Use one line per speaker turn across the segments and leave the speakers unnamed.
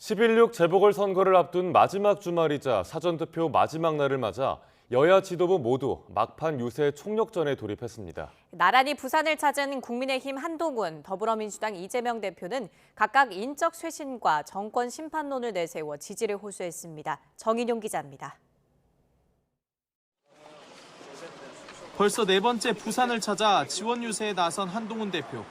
11.6 재보궐선거를 앞둔 마지막 주말이자 사전투표 마지막 날을 맞아 여야 지도부 모두 막판 유세 총력전에 돌입했습니다.
나란히 부산을 찾은 국민의힘 한동훈, 더불어민주당 이재명 대표는 각각 인적 쇄신과 정권 심판론을 내세워 지지를 호소했습니다. 정인용 기자입니다.
벌써 네 번째 부산을 찾아 지원 유세에 나선 한동훈 대표.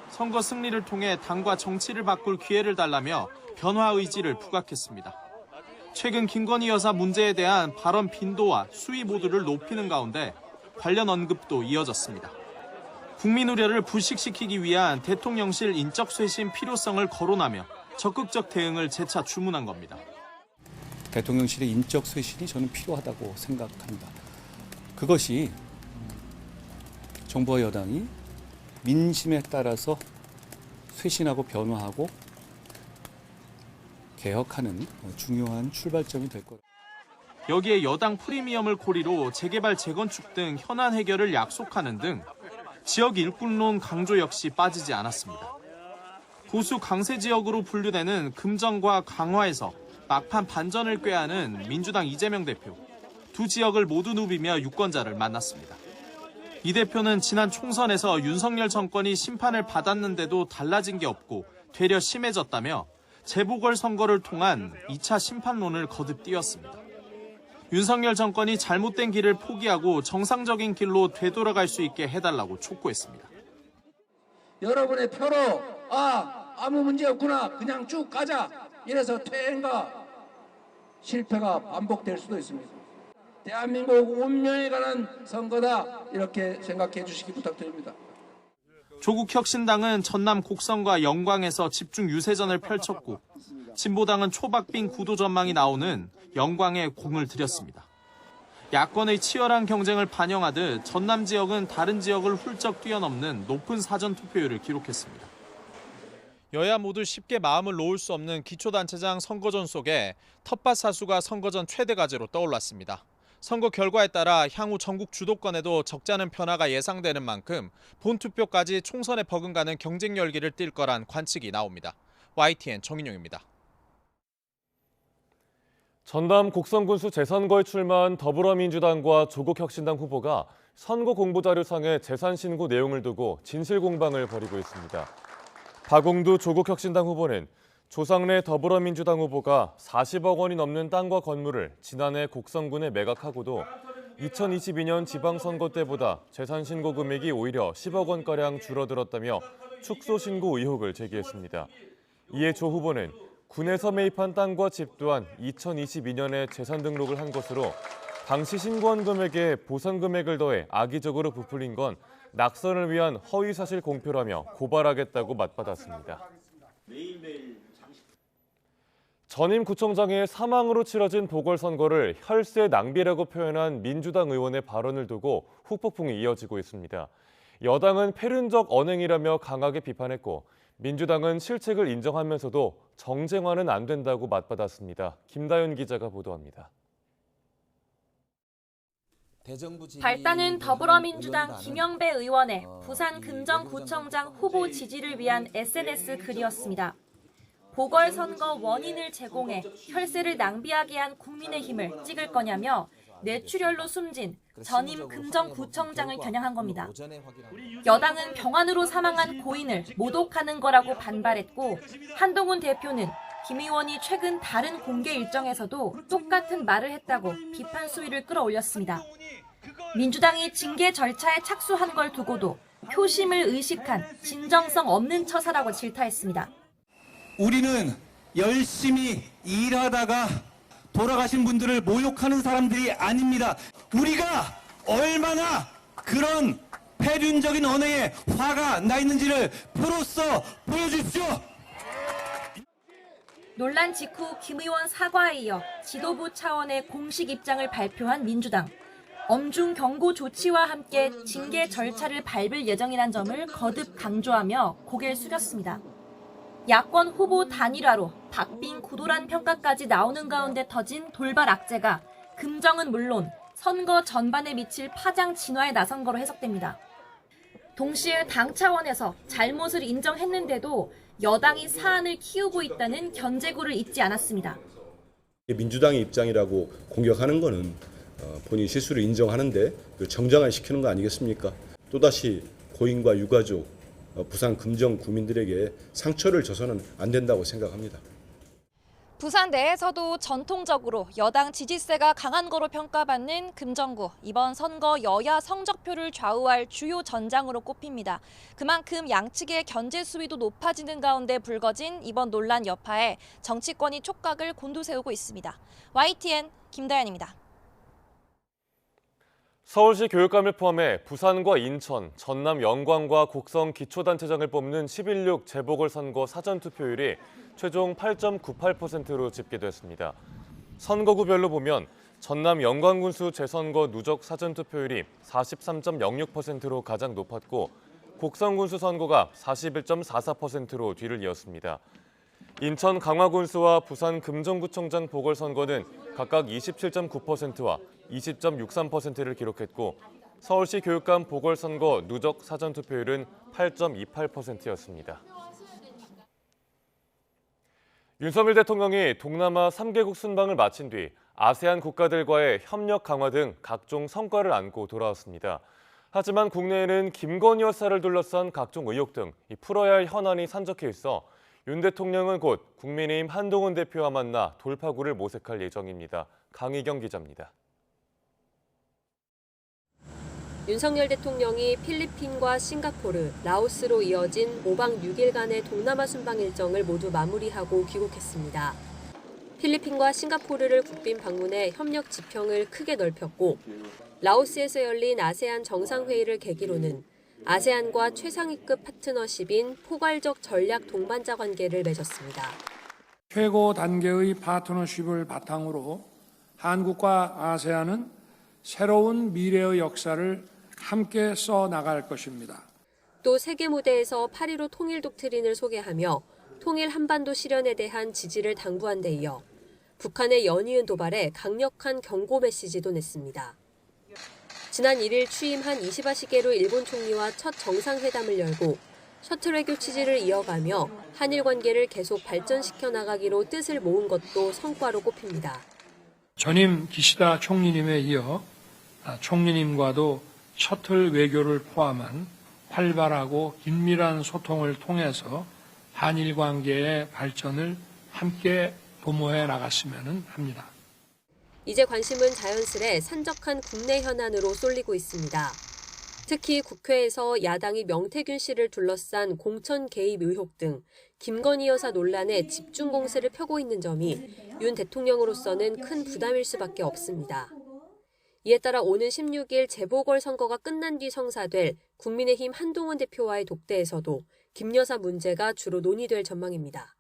선거 승리를 통해 당과 정치를 바꿀 기회를 달라며 변화 의지를 부각했습니다. 최근 김건희 여사 문제에 대한 발언 빈도와 수위 모두를 높이는 가운데 관련 언급도 이어졌습니다. 국민 우려를 불식시키기 위한 대통령실 인적 쇄신 필요성을 거론하며 적극적 대응을 재차 주문한 겁니다.
대통령실의 인적 쇄신이 저는 필요하다고 생각합니다. 그것이 정부와 여당이 민심에 따라서 쇄신하고 변화하고 개혁하는 중요한 출발점이 될 거다.
여기에 여당 프리미엄을 고리로 재개발, 재건축 등 현안 해결을 약속하는 등 지역 일꾼론 강조 역시 빠지지 않았습니다. 보수 강세 지역으로 분류되는 금정과 강화에서 막판 반전을 꾀하는 민주당 이재명 대표. 두 지역을 모두 누비며 유권자를 만났습니다. 이 대표는 지난 총선에서 윤석열 정권이 심판을 받았는데도 달라진 게 없고 되려 심해졌다며 재보궐선거를 통한 2차 심판론을 거듭 띄웠습니다. 윤석열 정권이 잘못된 길을 포기하고 정상적인 길로 되돌아갈 수 있게 해달라고 촉구했습니다.
여러분의 표로 아무 문제 없구나 그냥 쭉 가자 이래서 퇴행과 실패가 반복될 수도 있습니다. 대한민국 운명에 관한 선거다 이렇게 생각해 주시기 부탁드립니다.
조국혁신당은 전남 곡성과 영광에서 집중 유세전을 펼쳤고 진보당은 초박빙 구도 전망이 나오는 영광에 공을 들였습니다. 야권의 치열한 경쟁을 반영하듯 전남 지역은 다른 지역을 훌쩍 뛰어넘는 높은 사전투표율을 기록했습니다. 여야 모두 쉽게 마음을 놓을 수 없는 기초단체장 선거전 속에 텃밭 사수가 선거전 최대 과제로 떠올랐습니다. 선거 결과에 따라 향후 전국 주도권에도 적지 않은 변화가 예상되는 만큼 본투표까지 총선에 버금가는 경쟁 열기를 띨 거란 관측이 나옵니다. YTN 정인용입니다.
전남 곡성군수 재선거에 출마한 더불어민주당과 조국혁신당 후보가 선거 공보자료상의 재산 신고 내용을 두고 진실 공방을 벌이고 있습니다. 박홍두 조국혁신당 후보는 조상래 더불어민주당 후보가 40억 원이 넘는 땅과 건물을 지난해 곡성군에 매각하고도 2022년 지방선거 때보다 재산 신고 금액이 오히려 10억 원가량 줄어들었다며 축소 신고 의혹을 제기했습니다. 이에 조 후보는 군에서 매입한 땅과 집 또한 2022년에 재산 등록을 한 것으로 당시 신고한 금액에 보상 금액을 더해 악의적으로 부풀린 건 낙선을 위한 허위사실 공표라며 고발하겠다고 맞받았습니다. 전임 구청장의 사망으로 치러진 보궐선거를 혈세 낭비라고 표현한 민주당 의원의 발언을 두고 후폭풍이 이어지고 있습니다. 여당은 패륜적 언행이라며 강하게 비판했고 민주당은 실책을 인정하면서도 정쟁화는 안 된다고 맞받았습니다. 김다연 기자가 보도합니다.
발단은 더불어민주당 김영배 의원의 부산 금정구청장 후보 지지를 위한 SNS 글이었습니다. 보궐선거 원인을 제공해 혈세를 낭비하게 한 국민의힘을 찍을 거냐며 뇌출혈로 숨진 전임 금정구청장을 겨냥한 겁니다. 여당은 병환으로 사망한 고인을 모독하는 거라고 반발했고 한동훈 대표는 김 의원이 최근 다른 공개 일정에서도 똑같은 말을 했다고 비판 수위를 끌어올렸습니다. 민주당이 징계 절차에 착수한 걸 두고도 표심을 의식한 진정성 없는 처사라고 질타했습니다.
우리는 열심히 일하다가 돌아가신 분들을 모욕하는 사람들이 아닙니다. 우리가 얼마나 그런 패륜적인 언행에 화가 나 있는지를 표로써 보여주십시오.
논란 직후 김 의원 사과에 이어 지도부 차원의 공식 입장을 발표한 민주당. 엄중 경고 조치와 함께 징계 절차를 밟을 예정이란 점을 거듭 강조하며 고개를 숙였습니다. 야권 후보 단일화로 박빙 구도란 평가까지 나오는 가운데 터진 돌발 악재가 금정은 물론 선거 전반에 미칠 파장 진화에 나선 거로 해석됩니다. 동시에 당 차원에서 잘못을 인정했는데도 여당이 사안을 키우고 있다는 견제구를 잊지 않았습니다.
민주당의 입장이라고 공격하는 거는 본인 실수를 인정하는데 정정화시키는 거 아니겠습니까? 또다시 고인과 유가족, 부산 금정 구민들에게 상처를 줘서는 안 된다고 생각합니다.
부산 내에서도 전통적으로 여당 지지세가 강한 거로 평가받는 금정구. 이번 선거 여야 성적표를 좌우할 주요 전장으로 꼽힙니다. 그만큼 양측의 견제 수위도 높아지는 가운데 불거진 이번 논란 여파에 정치권이 촉각을 곤두세우고 있습니다. YTN 김다연입니다.
서울시 교육감을 포함해 부산과 인천, 전남 영광과 곡성 기초단체장을 뽑는 11.6 재보궐선거 사전투표율이 최종 8.98%로 집계됐습니다. 선거구별로 보면 전남 영광군수 재선거 누적 사전투표율이 43.06%로 가장 높았고 곡성군수 선거가 41.44%로 뒤를 이었습니다. 인천 강화군수와 부산 금정구청장 보궐선거는 각각 27.9%와 20.63%를 기록했고 서울시 교육감 보궐선거 누적 사전투표율은 8.28%였습니다. 윤석열 대통령이 동남아 3개국 순방을 마친 뒤 아세안 국가들과의 협력 강화 등 각종 성과를 안고 돌아왔습니다. 하지만 국내에는 김건희 여사를 둘러싼 각종 의혹 등 풀어야 할 현안이 산적해 있어 윤 대통령은 곧 국민의힘 한동훈 대표와 만나 돌파구를 모색할 예정입니다. 강희경 기자입니다.
윤석열 대통령이 필리핀과 싱가포르, 라오스로 이어진 5박 6일간의 동남아 순방 일정을 모두 마무리하고 귀국했습니다. 필리핀과 싱가포르를 국빈 방문해 협력 지평을 크게 넓혔고 라오스에서 열린 아세안 정상회의를 계기로는 아세안과 최상위급 파트너십인 포괄적 전략 동반자 관계를 맺었습니다.
최고 단계의 파트너십을 바탕으로 한국과 아세안은 새로운 미래의 역사를 함께 써나갈 것입니다.
또 세계 무대에서 8.15 통일 독트린을 소개하며 통일 한반도 실현에 대한 지지를 당부한 데 이어 북한의 연이은 도발에 강력한 경고 메시지도 냈습니다. 지난 1일 취임한 이시바 시게루 일본 총리와 첫 정상회담을 열고 셔틀 외교 취지를 이어가며 한일 관계를 계속 발전시켜 나가기로 뜻을 모은 것도 성과로 꼽힙니다.
전임 기시다 총리님에 이어 총리님과도 셔틀 외교를 포함한 활발하고 긴밀한 소통을 통해서 한일 관계의 발전을 함께 도모해 나갔으면 합니다.
이제 관심은 자연스레 산적한 국내 현안으로 쏠리고 있습니다. 특히 국회에서 야당이 명태균 씨를 둘러싼 공천 개입 의혹 등 김건희 여사 논란에 집중 공세를 펴고 있는 점이 윤 대통령으로서는 큰 부담일 수밖에 없습니다. 이에 따라 오는 16일 재보궐선거가 끝난 뒤 성사될 국민의힘 한동훈 대표와의 독대에서도 김 여사 문제가 주로 논의될 전망입니다.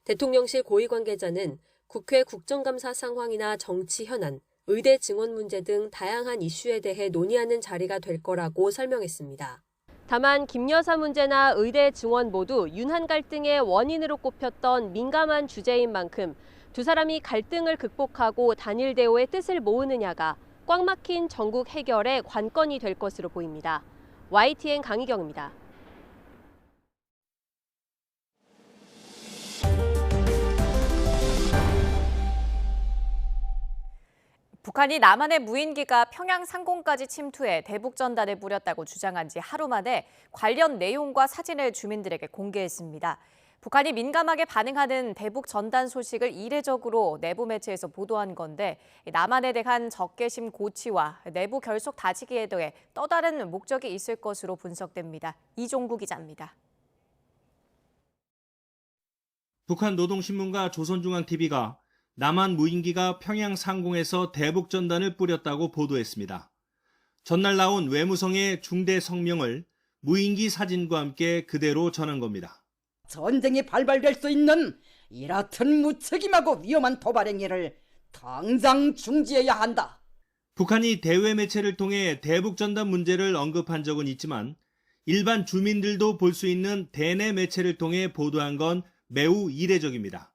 대통령실 고위 관계자는 국회 국정감사 상황이나 정치 현안, 의대 증원 문제 등 다양한 이슈에 대해 논의하는 자리가 될 거라고 설명했습니다. 다만 김 여사 문제나 의대 증원 모두 윤한 갈등의 원인으로 꼽혔던 민감한 주제인 만큼 두 사람이 갈등을 극복하고 단일 대우의 뜻을 모으느냐가 꽉 막힌 전국 해결의 관건이 될 것으로 보입니다. YTN 강희경입니다.
북한이 남한의 무인기가 평양 상공까지 침투해 대북 전단을 뿌렸다고 주장한 지 하루 만에 관련 내용과 사진을 주민들에게 공개했습니다. 북한이 민감하게 반응하는 대북 전단 소식을 이례적으로 내부 매체에서 보도한 건데 남한에 대한 적개심 고취와 내부 결속 다지기에 더해 또 다른 목적이 있을 것으로 분석됩니다. 이종구 기자입니다.
북한 노동신문과 조선중앙TV가 남한 무인기가 평양 상공에서 대북 전단을 뿌렸다고 보도했습니다. 전날 나온 외무성의 중대 성명을 무인기 사진과 함께 그대로 전한 겁니다.
전쟁이 발발될 수 있는 이 같은 무책임하고 위험한 도발 행위를 당장 중지해야 한다.
북한이 대외 매체를 통해 대북 전단 문제를 언급한 적은 있지만 일반 주민들도 볼 수 있는 대내 매체를 통해 보도한 건 매우 이례적입니다.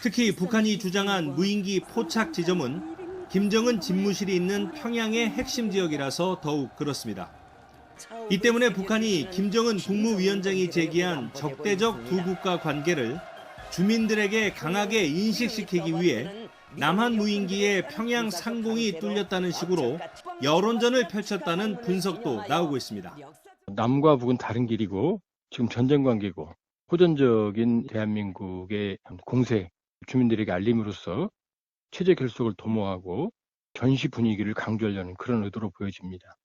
특히 북한이 주장한 무인기 포착 지점은 김정은 집무실이 있는 평양의 핵심 지역이라서 더욱 그렇습니다.
이 때문에 북한이 김정은 국무위원장이 제기한 적대적 두 국가 관계를 주민들에게 강하게 인식시키기 위해 남한 무인기에 평양 상공이 뚫렸다는 식으로 여론전을 펼쳤다는 분석도 나오고 있습니다.
남과 북은 다른 길이고 지금 전쟁 관계고 호전적인 대한민국의 공세 주민들에게 알림으로써 체제 결속을 도모하고 전시 분위기를 강조하려는 그런 의도로 보여집니다.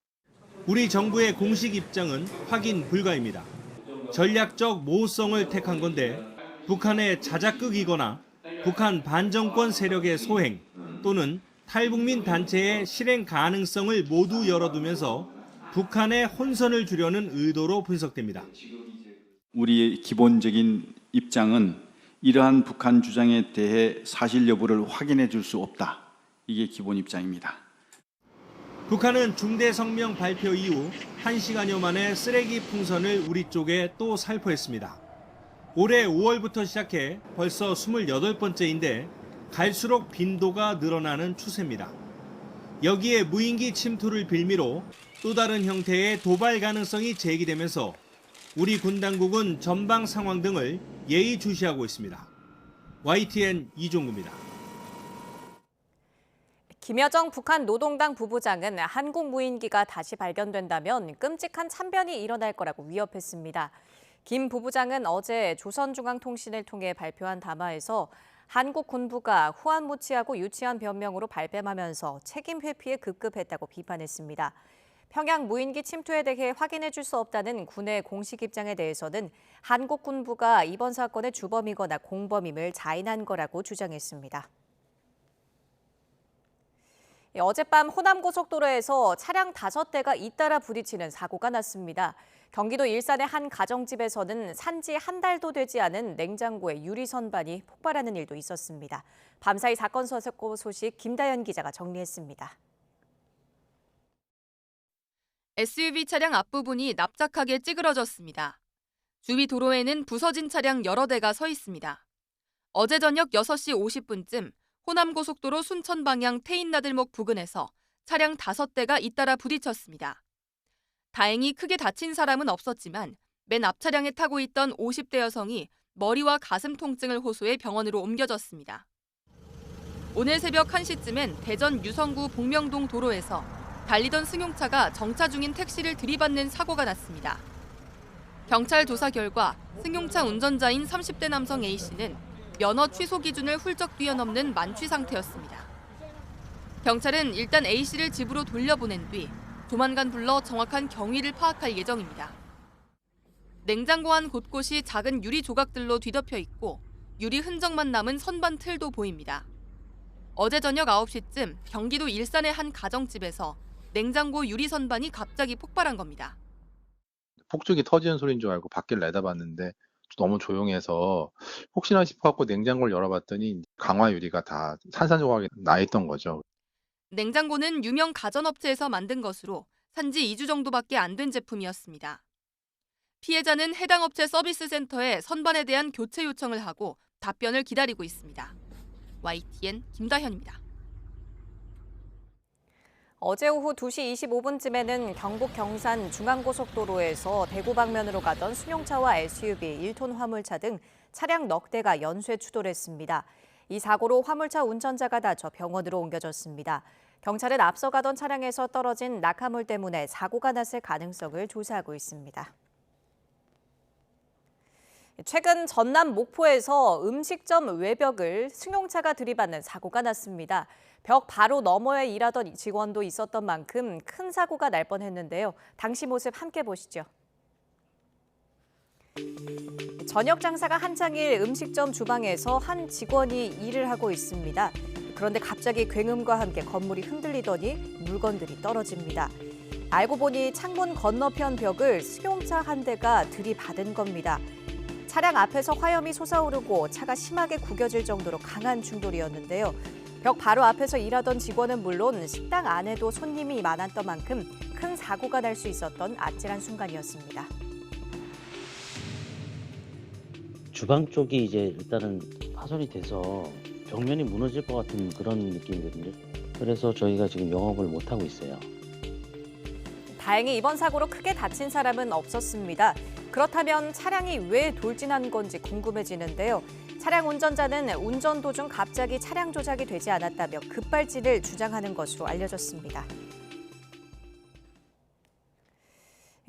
우리 정부의 공식 입장은 확인 불가입니다. 전략적 모호성을 택한 건데 북한의 자작극이거나 북한 반정권 세력의 소행 또는 탈북민 단체의 실행 가능성을 모두 열어두면서 북한의 혼선을 주려는 의도로 분석됩니다.
우리의 기본적인 입장은 이러한 북한 주장에 대해 사실 여부를 확인해 줄 수 없다. 이게 기본 입장입니다.
북한은 중대 성명 발표 이후 1시간여 만에 쓰레기 풍선을 우리 쪽에 또 살포했습니다. 올해 5월부터 시작해 벌써 28번째인데 갈수록 빈도가 늘어나는 추세입니다. 여기에 무인기 침투를 빌미로 또 다른 형태의 도발 가능성이 제기되면서 우리 군 당국은 전방 상황 등을 예의주시하고 있습니다. YTN 이종구입니다.
김여정 북한 노동당 부부장은 한국 무인기가 다시 발견된다면 끔찍한 참변이 일어날 거라고 위협했습니다. 김 부부장은 어제 조선중앙통신을 통해 발표한 담화에서 한국 군부가 후안무치하고 유치한 변명으로 발뺌하면서 책임 회피에 급급했다고 비판했습니다. 평양 무인기 침투에 대해 확인해 줄 수 없다는 군의 공식 입장에 대해서는 한국 군부가 이번 사건의 주범이거나 공범임을 자인한 거라고 주장했습니다. 어젯밤 호남고속도로에서 차량 5대가 잇따라 부딪히는 사고가 났습니다. 경기도 일산의 한 가정집에서는 산지 한 달도 되지 않은 냉장고의 유리 선반이 폭발하는 일도 있었습니다. 밤사이 사건 소식 김다연 기자가 정리했습니다.
SUV 차량 앞부분이 납작하게 찌그러졌습니다. 주위 도로에는 부서진 차량 여러 대가 서 있습니다. 어제 저녁 6시 50분쯤 호남고속도로 순천 방향 태인나들목 부근에서 차량 5대가 잇따라 부딪혔습니다. 다행히 크게 다친 사람은 없었지만 맨 앞 차량에 타고 있던 50대 여성이 머리와 가슴 통증을 호소해 병원으로 옮겨졌습니다. 오늘 새벽 1시쯤엔 대전 유성구 복명동 도로에서 달리던 승용차가 정차 중인 택시를 들이받는 사고가 났습니다. 경찰 조사 결과 승용차 운전자인 30대 남성 A씨는 면허 취소 기준을 훌쩍 뛰어넘는 만취 상태였습니다. 경찰은 일단 A씨를 집으로 돌려보낸 뒤 조만간 불러 정확한 경위를 파악할 예정입니다. 냉장고 안 곳곳이 작은 유리 조각들로 뒤덮여 있고 유리 흔적만 남은 선반 틀도 보입니다. 어제 저녁 9시쯤 경기도 일산의 한 가정집에서 냉장고 유리 선반이 갑자기 폭발한 겁니다.
폭죽이 터지는 소리인 줄 알고 밖을 내다봤는데 너무 조용해서 혹시나 싶어갖고 냉장고를 열어봤더니 강화 유리가 다 산산조각이 나 있던 거죠.
냉장고는 유명 가전업체에서 만든 것으로 산지 2주 정도밖에 안 된 제품이었습니다. 피해자는 해당 업체 서비스 센터에 선반에 대한 교체 요청을 하고 답변을 기다리고 있습니다. YTN 김다현입니다.
어제 오후 2시 25분쯤에는 경북 경산 중앙고속도로에서 대구 방면으로 가던 승용차와 SUV, 1톤 화물차 등 차량 넉 대가 연쇄 추돌했습니다. 이 사고로 화물차 운전자가 다쳐 병원으로 옮겨졌습니다. 경찰은 앞서 가던 차량에서 떨어진 낙하물 때문에 사고가 났을 가능성을 조사하고 있습니다. 최근 전남 목포에서 음식점 외벽을 승용차가 들이받는 사고가 났습니다. 벽 바로 너머에 일하던 직원도 있었던 만큼 큰 사고가 날 뻔했는데요. 당시 모습 함께 보시죠. 저녁 장사가 한창일 음식점 주방에서 한 직원이 일을 하고 있습니다. 그런데 갑자기 굉음과 함께 건물이 흔들리더니 물건들이 떨어집니다. 알고 보니 창문 건너편 벽을 승용차 한 대가 들이받은 겁니다. 차량 앞에서 화염이 솟아오르고 차가 심하게 구겨질 정도로 강한 충돌이었는데요. 벽 바로 앞에서 일하던 직원은 물론 식당 안에도 손님이 많았던 만큼 큰 사고가 날 수 있었던 아찔한 순간이었습니다.
주방 쪽이 이제 일단은 파손이 돼서 벽면이 무너질 것 같은 그런 느낌이거든요. 그래서 저희가 지금 영업을 못 하고 있어요.
다행히 이번 사고로 크게 다친 사람은 없었습니다. 그렇다면 차량이 왜 돌진한 건지 궁금해지는데요. 차량 운전자는 운전 도중 갑자기 차량 조작이 되지 않았다며 급발진을 주장하는 것으로 알려졌습니다.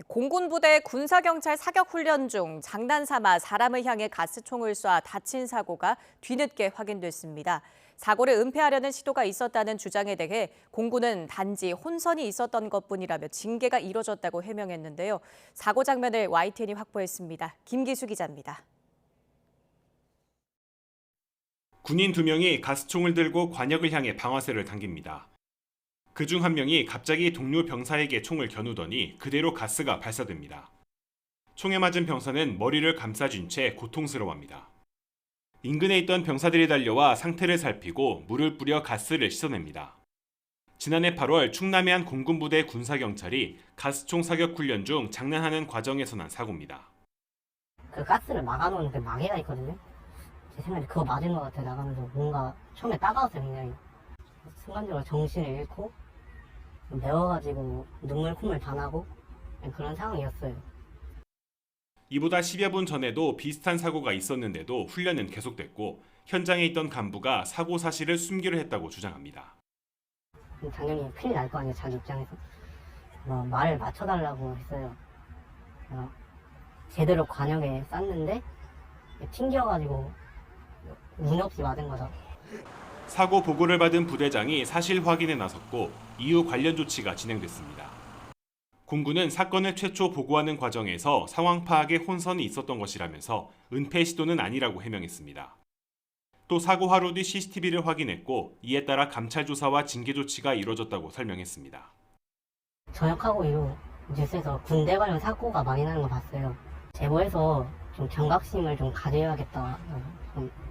공군부대 군사경찰 사격훈련 중 장난삼아 사람을 향해 가스총을 쏴 다친 사고가 뒤늦게 확인됐습니다. 사고를 은폐하려는 시도가 있었다는 주장에 대해 공군은 단지 혼선이 있었던 것뿐이라며 징계가 이뤄졌다고 해명했는데요. 사고 장면을 YTN이 확보했습니다. 김기수 기자입니다.
군인 2명이 가스총을 들고 관역을 향해 방아쇠를 당깁니다. 그중 한 명이 갑자기 동료 병사에게 총을 겨누더니 그대로 가스가 발사됩니다. 총에 맞은 병사는 머리를 감싸쥔 채 고통스러워합니다. 인근에 있던 병사들이 달려와 상태를 살피고 물을 뿌려 가스를 씻어냅니다. 지난해 8월 충남의 한 공군부대 군사경찰이 가스총 사격 훈련 중 장난하는 과정에서 난 사고입니다.
그 가스를 막아놓은 그 마개가 있거든요. 제 생각에 그거 맞은 것 같아요. 나가면서 뭔가 처음에 따가웠어요. 굉장히 순간적으로 정신을 잃고 매워가지고 눈물 콧물 다 나고 그런 상황이었어요.
이보다 10여 분 전에도 비슷한 사고가 있었는데도 훈련은 계속됐고 현장에 있던 간부가 사고 사실을 숨기려 했다고 주장합니다.
당연히 큰일 날 거 아니에요. 자기 입장에서. 말을 맞춰달라고 했어요. 제대로 관역에 쌌는데 튕겨가지고 운 없이 맞은 거죠.
사고 보고를 받은 부대장이 사실 확인에 나섰고 이후 관련 조치가 진행됐습니다. 공군은 사건을 최초 보고하는 과정에서 상황 파악에 혼선이 있었던 것이라면서 은폐 시도는 아니라고 해명했습니다. 또 사고 하루 뒤 CCTV를 확인했고 이에 따라 감찰 조사와 징계 조치가 이뤄졌다고 설명했습니다.
전역하고 이후 뉴스에서 군대 관련 사고가 많이 나는 거 봤어요. 제보해서 좀 경각심을 좀 가져야겠다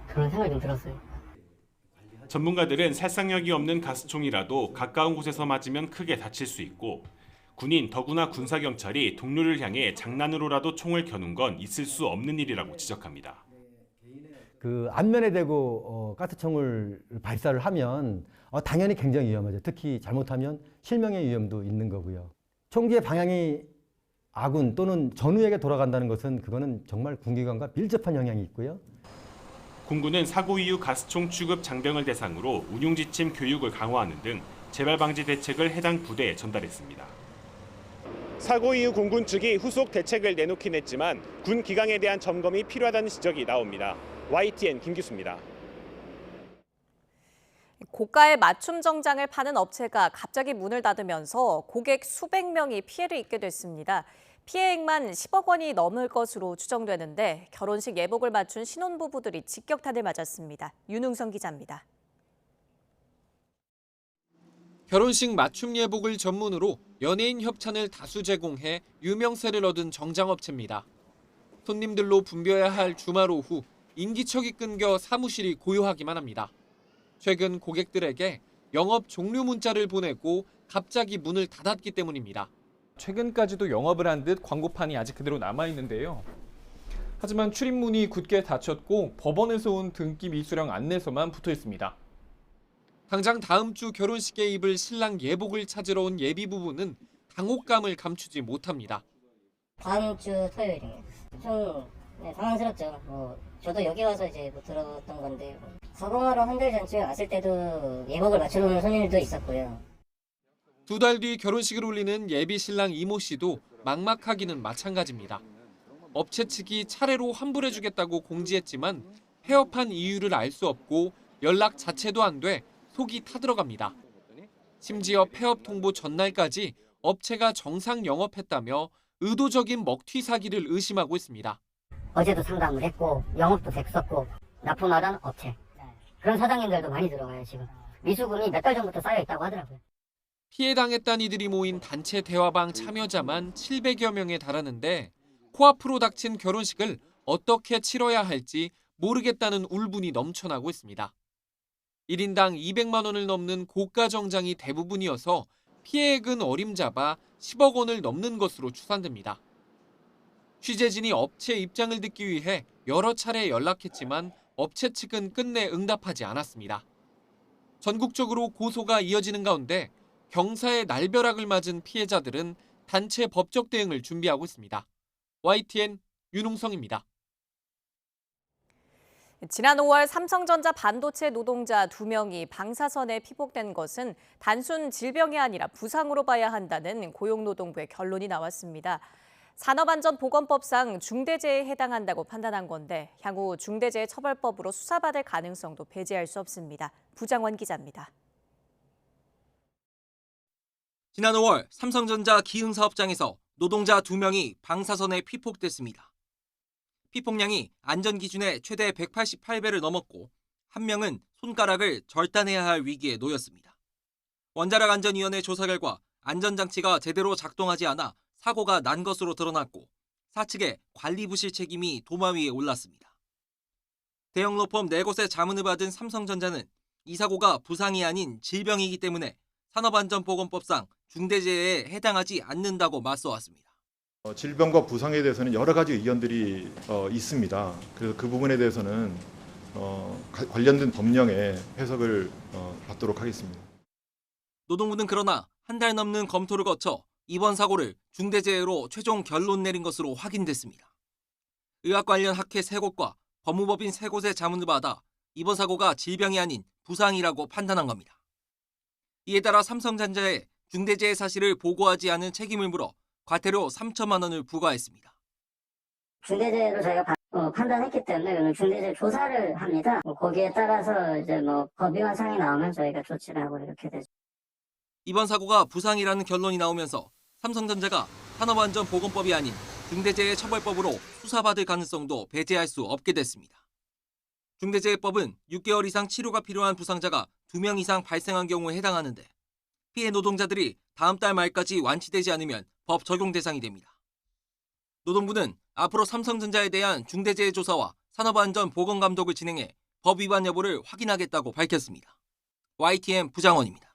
그런 생각이 좀 들었어요.
전문가들은 살상력이 없는 가스총이라도 가까운 곳에서 맞으면 크게 다칠 수 있고 군인 더구나 군사경찰이 동료를 향해 장난으로라도 총을 겨눈 건 있을 수 없는 일이라고 지적합니다.
그 안면에 대고 가스총을 발사를 하면 당연히 굉장히 위험하죠. 특히 잘못하면 실명의 위험도 있는 거고요. 총기의 방향이 아군 또는 전우에게 돌아간다는 것은 그거는 정말 군기관과 밀접한 영향이 있고요.
공군은 사고 이후 가스총 취급 장병을 대상으로 운용 지침 교육을 강화하는 등 재발 방지 대책을 해당 부대에 전달했습니다. 사고 이후 공군 측이 후속 대책을 내놓긴 했지만 군 기강에 대한 점검이 필요하다는 지적이 나옵니다. YTN 김기수입니다.
고가의 맞춤 정장을 파는 업체가 갑자기 문을 닫으면서 고객 수백 명이 피해를 입게 됐습니다. 피해액만 10억 원이 넘을 것으로 추정되는데 결혼식 예복을 맞춘 신혼부부들이 직격탄을 맞았습니다. 윤웅선 기자입니다.
결혼식 맞춤 예복을 전문으로 연예인 협찬을 다수 제공해 유명세를 얻은 정장업체입니다. 손님들로 붐벼야 할 주말 오후 인기척이 끊겨 사무실이 고요하기만 합니다. 최근 고객들에게 영업 종료 문자를 보내고 갑자기 문을 닫았기 때문입니다.
최근까지도 영업을 한 듯 광고판이 아직 그대로 남아있는데요. 하지만 출입문이 굳게 닫혔고 법원에서 온 등기 미수령 안내서만 붙어 있습니다.
당장 다음 주 결혼식에 입을 신랑 예복을 찾으러 온 예비 부부는 당혹감을 감추지 못합니다.
다음 주 토요일이에요. 좀 당황스럽죠. 저도 여기 와서 이제 들었던 건데 서봉하러 한달 전쯤에 왔을 때도 예복을 맞추러 오는 손님들도 있었고요.
2달 뒤 결혼식을 올리는 예비 신랑 이모 씨도 막막하기는 마찬가지입니다. 업체 측이 차례로 환불해주겠다고 공지했지만 폐업한 이유를 알 수 없고 연락 자체도 안 돼 속이 타들어갑니다. 심지어 폐업 통보 전날까지 업체가 정상 영업했다며 의도적인 먹튀 사기를 의심하고 있습니다.
어제도 상담을 했고 영업도 됐었고 납품하던 업체. 그런 사장님들도 많이 들어가요 지금. 미수금이 몇 달 전부터 쌓여 있다고 하더라고요.
피해당했다는 이들이 모인 단체 대화방 참여자만 700여 명에 달하는데 코앞으로 닥친 결혼식을 어떻게 치러야 할지 모르겠다는 울분이 넘쳐나고 있습니다. 1인당 200만 원을 넘는 고가 정장이 대부분이어서 피해액은 어림잡아 10억 원을 넘는 것으로 추산됩니다. 취재진이 업체 입장을 듣기 위해 여러 차례 연락했지만 업체 측은 끝내 응답하지 않았습니다. 전국적으로 고소가 이어지는 가운데 경사의 날벼락을 맞은 피해자들은 단체 법적 대응을 준비하고 있습니다. YTN 윤웅성입니다.
지난 5월 삼성전자 반도체 노동자 2명이 방사선에 피복된 것은 단순 질병이 아니라 부상으로 봐야 한다는 고용노동부의 결론이 나왔습니다. 산업안전보건법상 중대재해에 해당한다고 판단한 건데 향후 중대재해처벌법으로 수사받을 가능성도 배제할 수 없습니다. 부장원 기자입니다.
지난 5월 삼성전자 기흥사업장에서 노동자 2명이 방사선에 피폭됐습니다. 피폭량이 안전기준의 최대 188배를 넘었고 한 명은 손가락을 절단해야 할 위기에 놓였습니다. 원자력 안전위원회 조사 결과 안전장치가 제대로 작동하지 않아 사고가 난 것으로 드러났고 사측의 관리 부실 책임이 도마 위에 올랐습니다. 대형 로펌 4곳의 자문을 받은 삼성전자는 이 사고가 부상이 아닌 질병이기 때문에 산업안전보건법상 중대재해에 해당하지 않는다고 맞서왔습니다.
질병과 부상에 대해서는 여러 가지 의견들이 있습니다. 그래서 그 부분에 대해서는 관련된 법령의 해석을 받도록 하겠습니다.
노동부는 그러나 한 달 넘는 검토를 거쳐 이번 사고를 중대재해로 최종 결론 내린 것으로 확인됐습니다. 의학 관련 학회 3곳과 법무법인 3곳의 자문을 받아 이번 사고가 질병이 아닌 부상이라고 판단한 겁니다. 이에 따라 삼성전자에 중대재해 사실을 보고하지 않은 책임을 물어 과태료 3천만 원을 부과했습니다.
중대재해로 저희가 판단했기 때문에 중대재해 조사를 합니다. 거기에 따라서 이제 법 위반 사항이 나오면 저희가 조치를 하고 이렇게 되죠.
이번 사고가 부상이라는 결론이 나오면서 삼성전자가 산업안전보건법이 아닌 중대재해처벌법으로 수사받을 가능성도 배제할 수 없게 됐습니다. 중대재해법은 6개월 이상 치료가 필요한 부상자가 2명 이상 발생한 경우에 해당하는데 피해 노동자들이 다음 달 말까지 완치되지 않으면 법 적용 대상이 됩니다. 노동부는 앞으로 삼성전자에 대한 중대재해 조사와 산업안전보건감독을 진행해 법 위반 여부를 확인하겠다고 밝혔습니다. YTN 부장원입니다.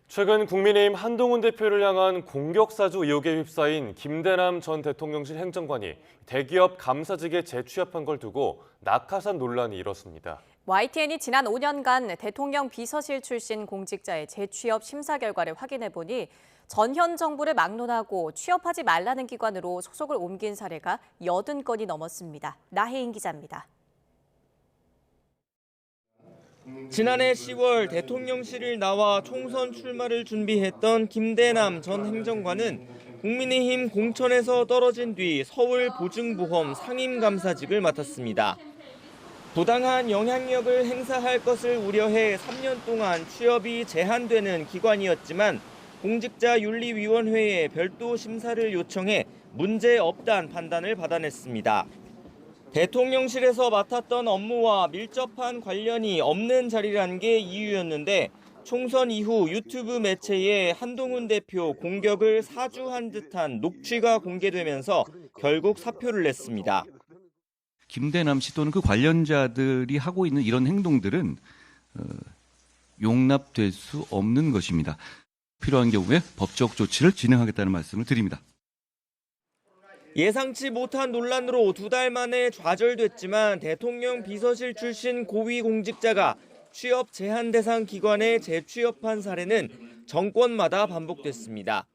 최근 국민의힘 한동훈 대표를 향한 공격사주 의혹에 휩싸인 김대남 전 대통령실 행정관이 대기업 감사직에 재취업한 걸 두고 낙하산 논란이 일었습니다.
YTN이 지난 5년간 대통령 비서실 출신 공직자의 재취업 심사 결과를 확인해보니 전현 정부를 막론하고 취업하지 말라는 기관으로 소속을 옮긴 사례가 80건이 넘었습니다. 나혜인 기자입니다.
지난해 10월 대통령실을 나와 총선 출마를 준비했던 김대남 전 행정관은 국민의힘 공천에서 떨어진 뒤 서울 보증보험 상임감사직을 맡았습니다. 부당한 영향력을 행사할 것을 우려해 3년 동안 취업이 제한되는 기관이었지만 공직자윤리위원회에 별도 심사를 요청해 문제없다는 판단을 받아냈습니다. 대통령실에서 맡았던 업무와 밀접한 관련이 없는 자리란 게 이유였는데 총선 이후 유튜브 매체에 한동훈 대표 공격을 사주한 듯한 녹취가 공개되면서 결국 사표를 냈습니다.
김대남 씨 또는 그 관련자들이 하고 있는 이런 행동들은 용납될 수 없는 것입니다. 필요한 경우에 법적 조치를 진행하겠다는 말씀을 드립니다.
예상치 못한 논란으로 2달 만에 좌절됐지만 대통령 비서실 출신 고위공직자가 취업 제한 대상 기관에 재취업한 사례는 정권마다 반복됐습니다.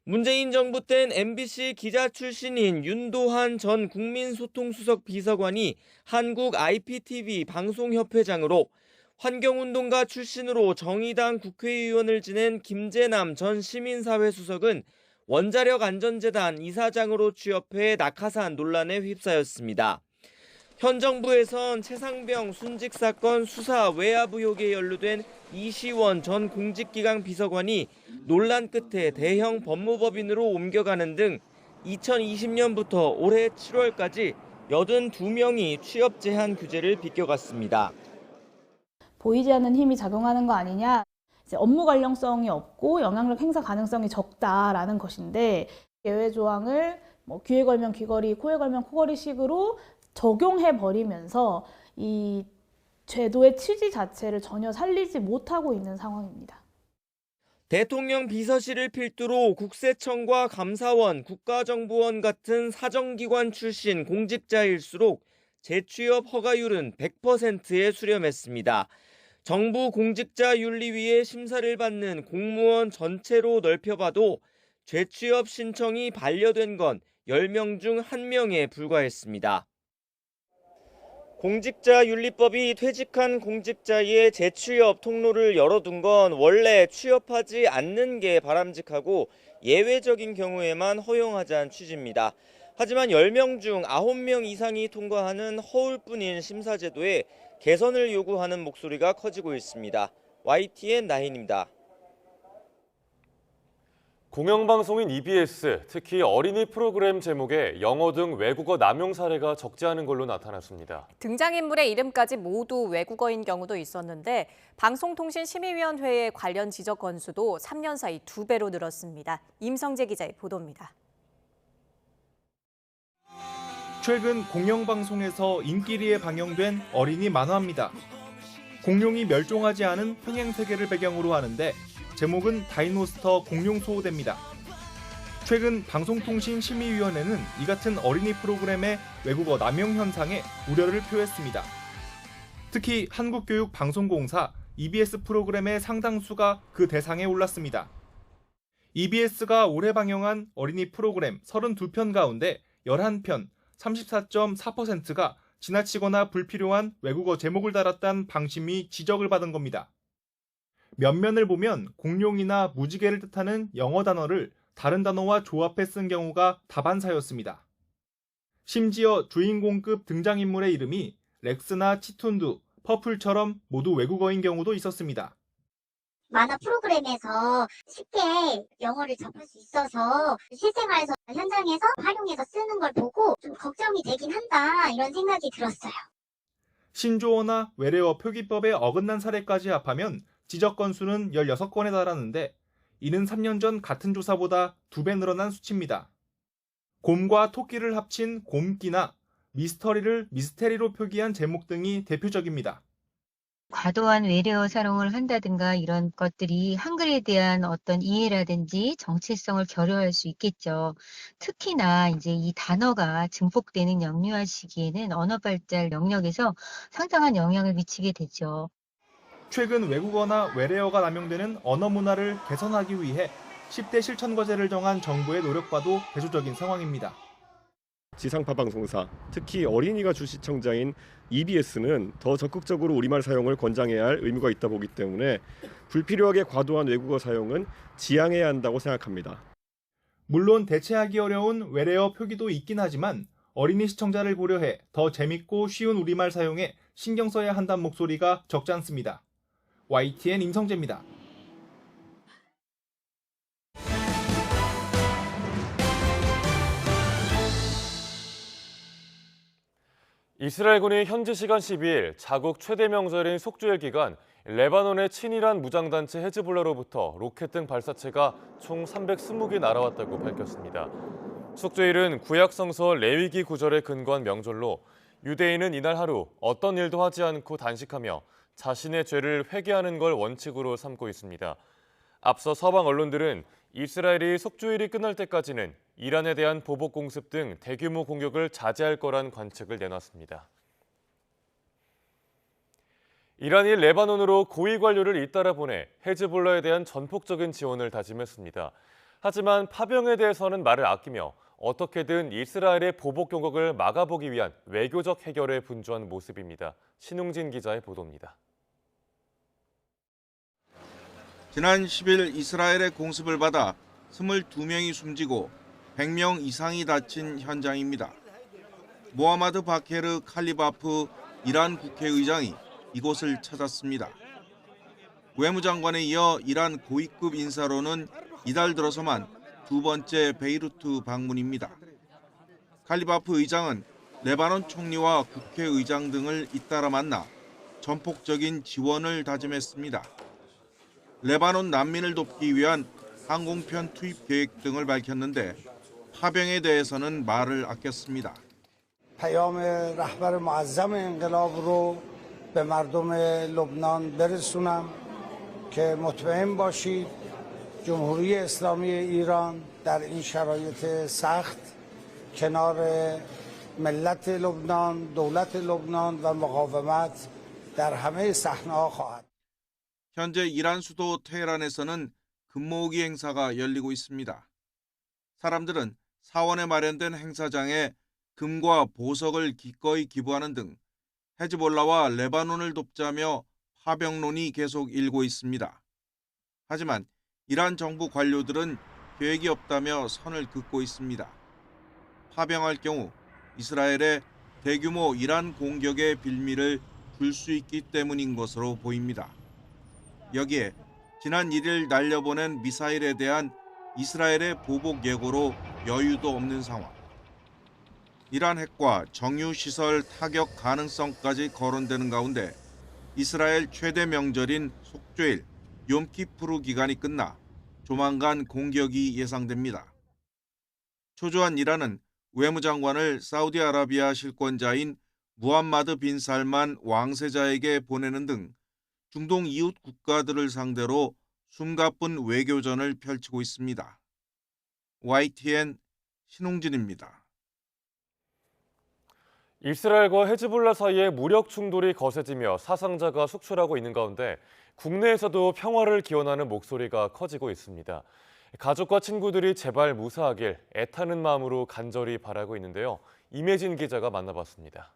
문재인 정부 땐 MBC 기자 출신인 윤도한 전 국민소통수석 비서관이 한국 IPTV 방송협회장으로, 환경운동가 출신으로 정의당 국회의원을 지낸 김재남 전 시민사회 수석은 원자력안전재단 이사장으로 취업해 낙하산 논란에 휩싸였습니다. 현 정부에선 최상병 순직 사건 수사 외압 의혹에 연루된 이시원 전 공직기강 비서관이 논란 끝에 대형 법무법인으로 옮겨가는 등 2020년부터 올해 7월까지 82명이 취업 제한 규제를 비껴갔습니다.
보이지 않는 힘이 작용하는 거 아니냐, 이제 업무 관련성이 없고 영향력 행사 가능성이 적다라는 것인데, 예외 조항을 귀에 걸면 귀걸이, 코에 걸면 코걸이식으로 적용해 버리면서 이 제도의 취지 자체를 전혀 살리지 못하고 있는 상황입니다.
대통령 비서실을 필두로 국세청과 감사원, 국가정보원 같은 사정기관 출신 공직자일수록 재취업 허가율은 100%에 수렴했습니다. 정부 공직자윤리위의 심사를 받는 공무원 전체로 넓혀봐도 재취업 신청이 반려된 건 10명 중 1명에 불과했습니다. 공직자윤리법이 퇴직한 공직자의 재취업 통로를 열어둔 건 원래 취업하지 않는 게 바람직하고 예외적인 경우에만 허용하자는 취지입니다. 하지만 10명 중 9명 이상이 통과하는 허울뿐인 심사제도에 개선을 요구하는 목소리가 커지고 있습니다. YTN 나인입니다.
공영방송인 EBS, 특히 어린이 프로그램 제목에 영어 등 외국어 남용 사례가 적지 않은 걸로 나타났습니다.
등장인물의 이름까지 모두 외국어인 경우도 있었는데 방송통신심의위원회의 관련 지적 건수도 3년 사이 2배로 늘었습니다. 임성재 기자의 보도입니다.
최근 공영방송에서 인기리에 방영된 어린이 만화입니다. 공룡이 멸종하지 않은 평행 세계를 배경으로 하는데 제목은 다이노스터 공룡 수호대입니다. 최근 방송통신심의위원회는 이 같은 어린이 프로그램의 외국어 남용 현상에 우려를 표했습니다. 특히 한국교육방송공사 EBS 프로그램의 상당수가 그 대상에 올랐습니다. EBS가 올해 방영한 어린이 프로그램 32편 가운데 11편, 34.4%가 지나치거나 불필요한 외국어 제목을 달았다는 방심이 지적을 받은 겁니다. 면면을 보면 공룡이나 무지개를 뜻하는 영어 단어를 다른 단어와 조합해 쓴 경우가 다반사였습니다. 심지어 주인공급 등장인물의 이름이 렉스나 치툰두, 퍼플처럼 모두 외국어인 경우도 있었습니다.
만화 프로그램에서 쉽게 영어를 접할 수 있어서 실생활에서 현장에서 활용해서 쓰는 걸 보고 좀 걱정이 되긴 한다 이런 생각이 들었어요.
신조어나 외래어 표기법에 어긋난 사례까지 합하면 지적 건수는 16건에 달하는데 이는 3년 전 같은 조사보다 2배 늘어난 수치입니다. 곰과 토끼를 합친 곰끼나 미스터리를 미스테리로 표기한 제목 등이 대표적입니다.
과도한 외래어 사용을 한다든가 이런 것들이 한글에 대한 어떤 이해라든지 정체성을 결여할 수 있겠죠. 특히나 이제 이 단어가 증폭되는 영유아 시기에는 언어 발달 영역에서 상당한 영향을 미치게 되죠.
최근 외국어나 외래어가 남용되는 언어 문화를 개선하기 위해 10대 실천 과제를 정한 정부의 노력과도 대조적인 상황입니다.
지상파 방송사, 특히 어린이가 주 시청자인 EBS는 더 적극적으로 우리말 사용을 권장해야 할 의무가 있다 보기 때문에 불필요하게 과도한 외국어 사용은 지양해야 한다고 생각합니다.
물론 대체하기 어려운 외래어 표기도 있긴 하지만 어린이 시청자를 고려해 더 재밌고 쉬운 우리말 사용에 신경 써야 한다는 목소리가 적지 않습니다. YTN 임성재입니다.
이스라엘군이 현지 시간 12일 자국 최대 명절인 속죄일 기간 레바논의 친이란 무장단체 헤즈볼라로부터 로켓 등 발사체가 총 320개 날아왔다고 밝혔습니다. 속죄일은 구약 성서 레위기 구절에 근거한 명절로 유대인은 이날 하루 어떤 일도 하지 않고 단식하며 자신의 죄를 회개하는 걸 원칙으로 삼고 있습니다. 앞서 서방 언론들은 이스라엘이 속죄일이 끝날 때까지는 이란에 대한 보복 공습 등 대규모 공격을 자제할 거란 관측을 내놨습니다. 이란이 레바논으로 고위 관료를 잇따라 보내 헤즈볼라에 대한 전폭적인 지원을 다짐했습니다. 하지만 파병에 대해서는 말을 아끼며 어떻게든 이스라엘의 보복 공격을 막아보기 위한 외교적 해결에 분주한 모습입니다. 신웅진 기자의 보도입니다.
지난 10일 이스라엘의 공습을 받아 22명이 숨지고 100명 이상이 다친 현장입니다. 모하마드 바케르 칼리바프 이란 국회의장이 이곳을 찾았습니다. 외무장관에 이어 이란 고위급 인사로는 이달 들어서만 두 번째 베이루트 방문입니다. 칼리바프 의장은 레바논 총리와 국회의장 등을 잇따라 만나 전폭적인 지원을 다짐했습니다. 레바논 난민을 돕기 위한 항공편 투입 계획 등을 밝혔는데 파병에 대해서는 말을 아꼈습니다.
پیام رهبر معظم انقلاب رو به مردم لبنان برسونم که مطمئن باشید جمهوری اسلامی ایران در این شرایط سخت کنار ملت لبنان، دولت لبنان و مقاومت در همه صحنه‌ها خواهد.
현재 이란 수도 테헤란에서는 금모으기 행사가 열리고 있습니다. 사람들은 사원에 마련된 행사장에 금과 보석을 기꺼이 기부하는 등 헤즈볼라와 레바논을 돕자며 파병론이 계속 일고 있습니다. 하지만 이란 정부 관료들은 계획이 없다며 선을 긋고 있습니다. 파병할 경우 이스라엘의 대규모 이란 공격의 빌미를 줄 수 있기 때문인 것으로 보입니다. 여기에 지난 1일 날려보낸 미사일에 대한 이스라엘의 보복 예고로 여유도 없는 상황. 이란 핵과 정유시설 타격 가능성까지 거론되는 가운데 이스라엘 최대 명절인 속죄일 욤키푸르 기간이 끝나 조만간 공격이 예상됩니다. 초조한 이란은 외무장관을 사우디아라비아 실권자인 무함마드 빈 살만 왕세자에게 보내는 등 중동 이웃 국가들을 상대로 숨가쁜 외교전을 펼치고 있습니다. YTN 신홍진입니다.
이스라엘과 헤즈볼라 사이의 무력 충돌이 거세지며 사상자가 속출하고 있는 가운데 국내에서도 평화를 기원하는 목소리가 커지고 있습니다. 가족과 친구들이 제발 무사하길 애타는 마음으로 간절히 바라고 있는데요. 임혜진 기자가 만나봤습니다.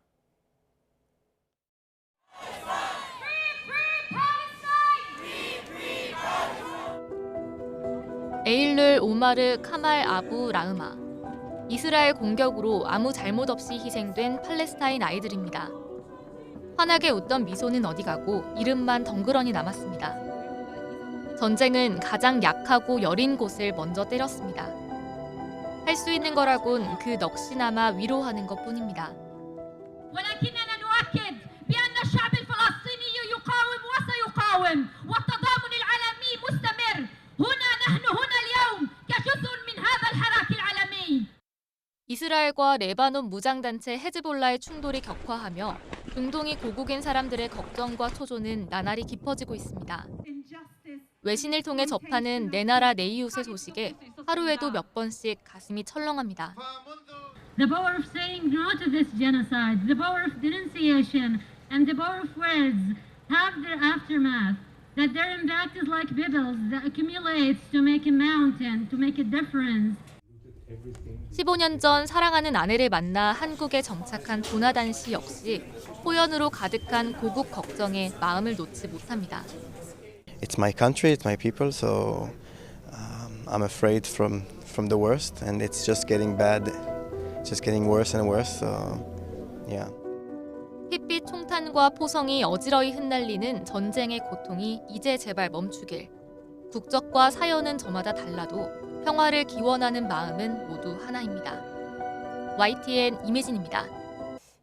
에일룰 오마르 카말 아부 라흐마. 이스라엘 공격으로 아무 잘못 없이 희생된 팔레스타인 아이들입니다. 환하게 웃던 미소는 어디 가고 이름만 덩그러니 남았습니다. 전쟁은 가장 약하고 여린 곳을 먼저 때렸습니다. 할 수 있는 거라곤 그 넋이나마 위로하는 것뿐입니다. 이스라엘과 레바논 무장단체 헤즈볼라의 충돌이 격화하며 중동이 고국인 사람들의 걱정과 초조는 나날이 깊어지고 있습니다. 외신을 통해 접하는 내 나라 내 이웃의 소식에 하루에도 몇 번씩 가슴이 철렁합니다.
The power of saying no to this genocide, the power of denunciation, and the power of words have their aftermath. That their impact is like pebbles that accumulates to make a mountain, to make a difference.
15년 전 사랑하는 아내를 만나 한국에 정착한 조나단 씨 역시 호연으로 가득한 고국 걱정에 마음을 놓지 못합니다.
It's my country, it's my people, so I'm afraid from the worst, and it's just getting bad, just getting worse and worse. So, yeah.
햇빛 총탄과 포성이 어지러이 흩날리는 전쟁의 고통이 이제 제발 멈추길. 국적과 사연은 저마다 달라도 평화를 기원하는 마음은 모두 하나입니다. YTN 임혜진입니다.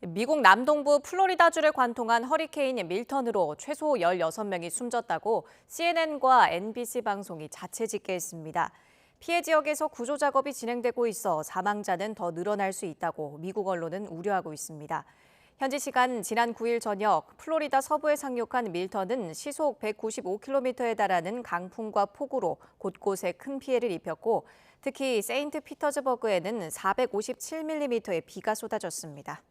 미국 남동부 플로리다주를 관통한 허리케인 밀턴으로 최소 16명이 숨졌다고 CNN과 NBC 방송이 자체 집계했습니다. 피해 지역에서 구조 작업이 진행되고 있어 사망자는 더 늘어날 수 있다고 미국 언론은 우려하고 있습니다. 현지 시간 지난 9일 저녁 플로리다 서부에 상륙한 밀턴은 시속 195km에 달하는 강풍과 폭우로 곳곳에 큰 피해를 입혔고 특히 세인트 피터즈버그에는 457mm의 비가 쏟아졌습니다.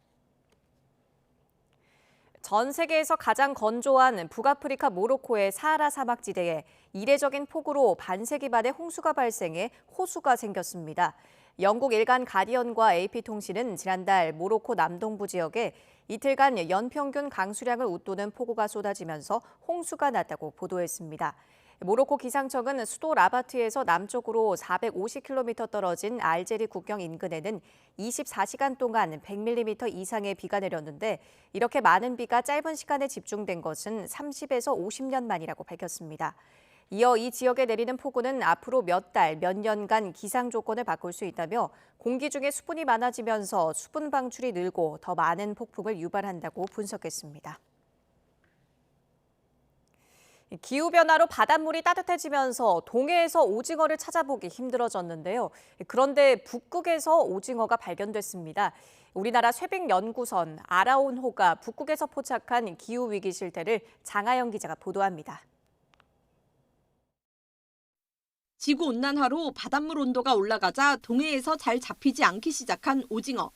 전 세계에서 가장 건조한 북아프리카 모로코의 사하라 사막지대에 이례적인 폭우로 반세기 만에 홍수가 발생해 호수가 생겼습니다. 영국 일간 가디언과 AP통신은 지난달 모로코 남동부 지역에 이틀간 연평균 강수량을 웃도는 폭우가 쏟아지면서 홍수가 났다고 보도했습니다. 모로코 기상청은 수도 라바트에서 남쪽으로 450km 떨어진 알제리 국경 인근에는 24시간 동안 100mm 이상의 비가 내렸는데 이렇게 많은 비가 짧은 시간에 집중된 것은 30에서 50년 만이라고 밝혔습니다. 이어 이 지역에 내리는 폭우는 앞으로 몇 달, 몇 년간 기상 조건을 바꿀 수 있다며 공기 중에 수분이 많아지면서 수분 방출이 늘고 더 많은 폭풍을 유발한다고 분석했습니다. 기후변화로 바닷물이 따뜻해지면서 동해에서 오징어를 찾아보기 힘들어졌는데요. 그런데 북극에서 오징어가 발견됐습니다. 우리나라 쇠빙연구선 아라온호가 북극에서 포착한 기후위기 실태를 장하영 기자가 보도합니다.
지구온난화로 바닷물 온도가 올라가자 동해에서 잘 잡히지 않기 시작한 오징어.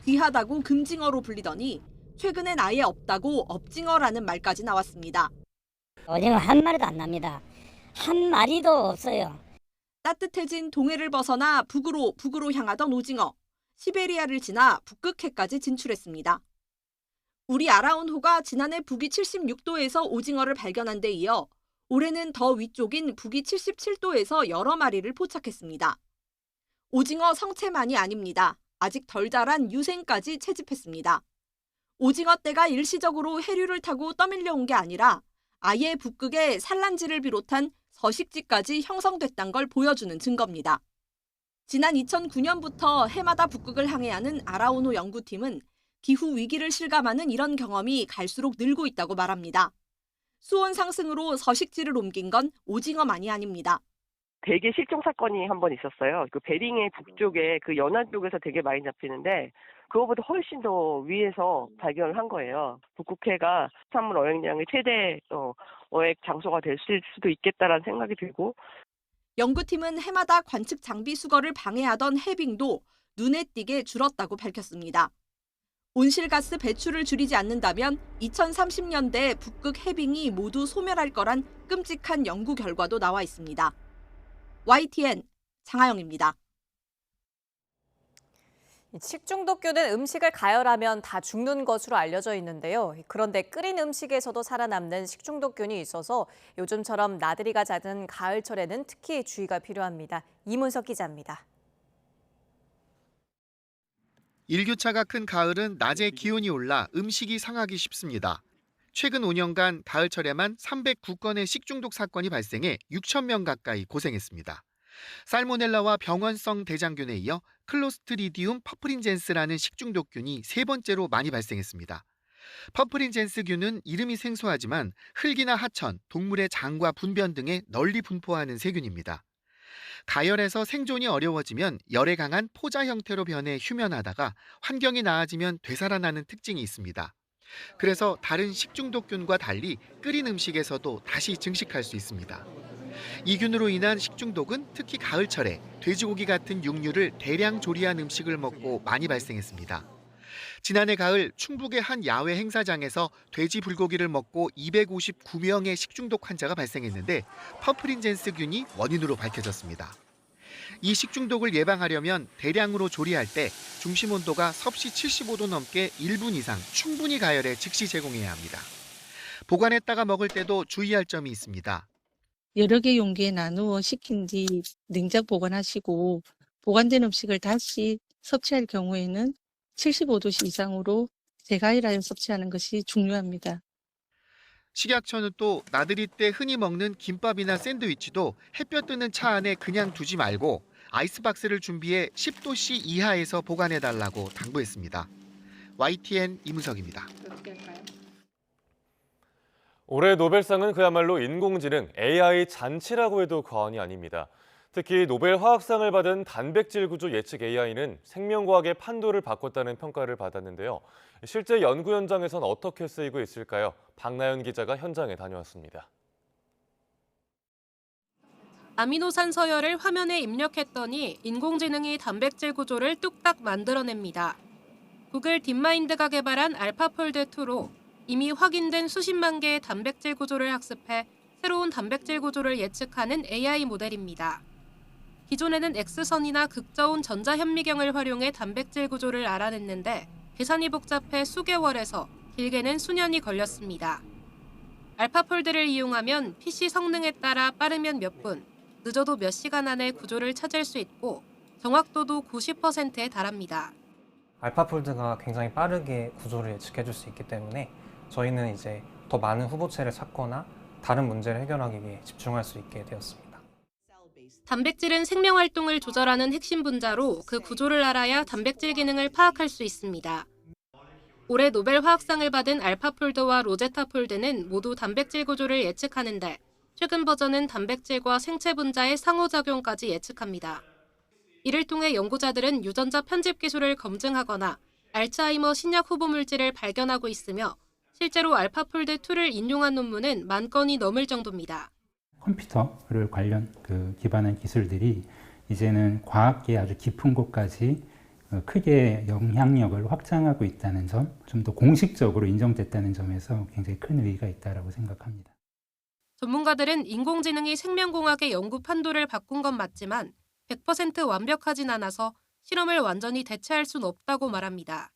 귀하다고 금징어로 불리더니 최근엔 아예 없다고 업징어라는 말까지 나왔습니다.
오징어 한 마리도 안 납니다. 한 마리도 없어요.
따뜻해진 동해를 벗어나 북으로 향하던 오징어. 시베리아를 지나 북극해까지 진출했습니다. 우리 아라운호가 지난해 북위 76도에서 오징어를 발견한 데 이어 올해는 더 위쪽인 북위 77도에서 여러 마리를 포착했습니다. 오징어 성체만이 아닙니다. 아직 덜 자란 유생까지 채집했습니다. 오징어떼가 일시적으로 해류를 타고 떠밀려온 게 아니라 아예 북극에 산란지를 비롯한 서식지까지 형성됐단 걸 보여주는 증거입니다. 지난 2009년부터 해마다 북극을 항해하는 아라운호 연구팀은 기후 위기를 실감하는 이런 경험이 갈수록 늘고 있다고 말합니다. 수온 상승으로 서식지를 옮긴 건 오징어만이 아닙니다.
대게 실종 사건이 한 번 있었어요. 그 베링의 북쪽에 그 연안 쪽에서 되게 많이 잡히는데 그거보다 훨씬 더 위에서 발견을 한 거예요. 북극해가 수산물 어획량의 최대 어획 장소가 될 수도 있겠다라는 생각이 들고.
연구팀은 해마다 관측 장비 수거를 방해하던 해빙도 눈에 띄게 줄었다고 밝혔습니다. 온실가스 배출을 줄이지 않는다면 2030년대 북극 해빙이 모두 소멸할 거란 끔찍한 연구 결과도 나와 있습니다. YTN 장하영입니다.
식중독균은 음식을 가열하면 다 죽는 것으로 알려져 있는데요. 그런데 끓인 음식에서도 살아남는 식중독균이 있어서 요즘처럼 나들이가 잦은 가을철에는 특히 주의가 필요합니다. 이문석 기자입니다.
일교차가 큰 가을은 낮에 기온이 올라 음식이 상하기 쉽습니다. 최근 5년간 가을철에만 309건의 식중독 사건이 발생해 6천 명 가까이 고생했습니다. 살모넬라와 병원성 대장균에 이어 클로스트리디움 퍼프린젠스라는 식중독균이 세 번째로 많이 발생했습니다. 퍼프린젠스균은 이름이 생소하지만 흙이나 하천, 동물의 장과 분변 등에 널리 분포하는 세균입니다. 가열에서 생존이 어려워지면 열에 강한 포자 형태로 변해 휴면하다가 환경이 나아지면 되살아나는 특징이 있습니다. 그래서 다른 식중독균과 달리 끓인 음식에서도 다시 증식할 수 있습니다. 이 균으로 인한 식중독은 특히 가을철에 돼지고기 같은 육류를 대량 조리한 음식을 먹고 많이 발생했습니다. 지난해 가을 충북의 한 야외 행사장에서 돼지 불고기를 먹고 259명의 식중독 환자가 발생했는데 퍼프린젠스균이 원인으로 밝혀졌습니다. 이 식중독을 예방하려면 대량으로 조리할 때 중심 온도가 섭씨 75도 넘게 1분 이상 충분히 가열해 즉시 제공해야 합니다. 보관했다가 먹을 때도 주의할 점이 있습니다.
여러 개 용기에 나누어 식힌 뒤 냉장 보관하시고 보관된 음식을 다시 섭취할 경우에는 75도씨 이상으로 재가열하여 섭취하는 것이 중요합니다.
식약처는 또 나들이 때 흔히 먹는 김밥이나 샌드위치도 햇볕 드는 차 안에 그냥 두지 말고 아이스박스를 준비해 10도씨 이하에서 보관해달라고 당부했습니다. YTN 이문석입니다.
올해 노벨상은 그야말로 인공지능 AI 잔치라고 해도 과언이 아닙니다. 특히 노벨 화학상을 받은 단백질 구조 예측 AI는 생명과학의 판도를 바꿨다는 평가를 받았는데요. 실제 연구 현장에선 어떻게 쓰이고 있을까요? 박나연 기자가 현장에 다녀왔습니다.
아미노산 서열을 화면에 입력했더니 인공지능이 단백질 구조를 뚝딱 만들어냅니다. 구글 딥마인드가 개발한 알파폴드2로 이미 확인된 수십만 개의 단백질 구조를 학습해 새로운 단백질 구조를 예측하는 AI 모델입니다. 기존에는 X선이나 극저온 전자현미경을 활용해 단백질 구조를 알아냈는데 계산이 복잡해 수개월에서 길게는 수년이 걸렸습니다. 알파폴드를 이용하면 PC 성능에 따라 빠르면 몇 분, 늦어도 몇 시간 안에 구조를 찾을 수 있고 정확도도 90%에 달합니다.
알파폴드가 굉장히 빠르게 구조를 예측해 줄 수 있기 때문에 저희는 이제 더 많은 후보체를 찾거나 다른 문제를 해결하기 위해 집중할 수 있게 되었습니다.
단백질은 생명활동을 조절하는 핵심 분자로 그 구조를 알아야 단백질 기능을 파악할 수 있습니다. 올해 노벨 화학상을 받은 알파폴드와 로제타폴드는 모두 단백질 구조를 예측하는데 최근 버전은 단백질과 생체 분자의 상호작용까지 예측합니다. 이를 통해 연구자들은 유전자 편집 기술을 검증하거나 알츠하이머 신약 후보 물질을 발견하고 있으며 실제로 알파폴드2를 인용한 논문은 10,000건이 넘을 정도입니다.
컴퓨터를 관련 기반한 기술들이 이제는 과학계의 아주 깊은 곳까지 크게 영향력을 확장하고 있다는 점, 좀 더 공식적으로 인정됐다는 점에서 굉장히 큰 의의가 있다고 생각합니다.
전문가들은 인공지능이 생명공학의 연구 판도를 바꾼 건 맞지만 100% 완벽하진 않아서 실험을 완전히 대체할 순 없다고 말합니다.